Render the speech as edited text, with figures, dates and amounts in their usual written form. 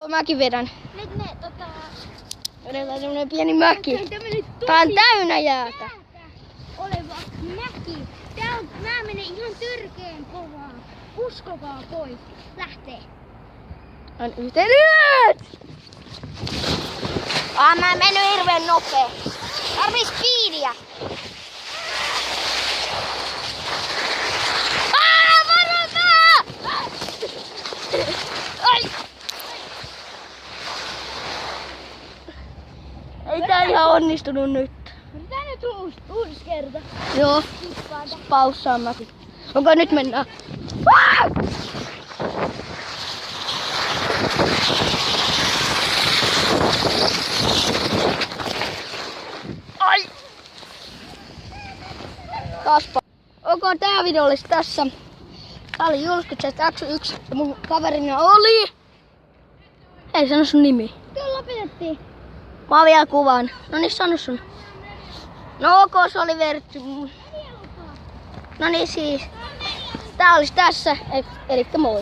Mäkin vedän. Nyt me Vedetään semmonen pieni mäki. Tää on täynnä jäätä. oleva mäki. Tää menee ihan törkeen kovaa. Uskokaa pois. Lähtee. On yhteydet! Mä en mennyt hirveen nopea. Tarvii speedia. Varokaa! Ai! Ei tää ihan onnistunut nyt. Tää nyt uusi kerta. Joo. Paussaan mäkin. Onko nyt mennään? Ai! Taaspa. Onko tää video olisi tässä? Tää oli Julskutset X1 ja mun kaverina oli... Ei sano sun nimi. Kyllä lopetettiin. Mä vielä kuvaan. No niin, sano sun. No ok, se oli Vertty. No niin siis. Tää olisi tässä. Elikkä moi.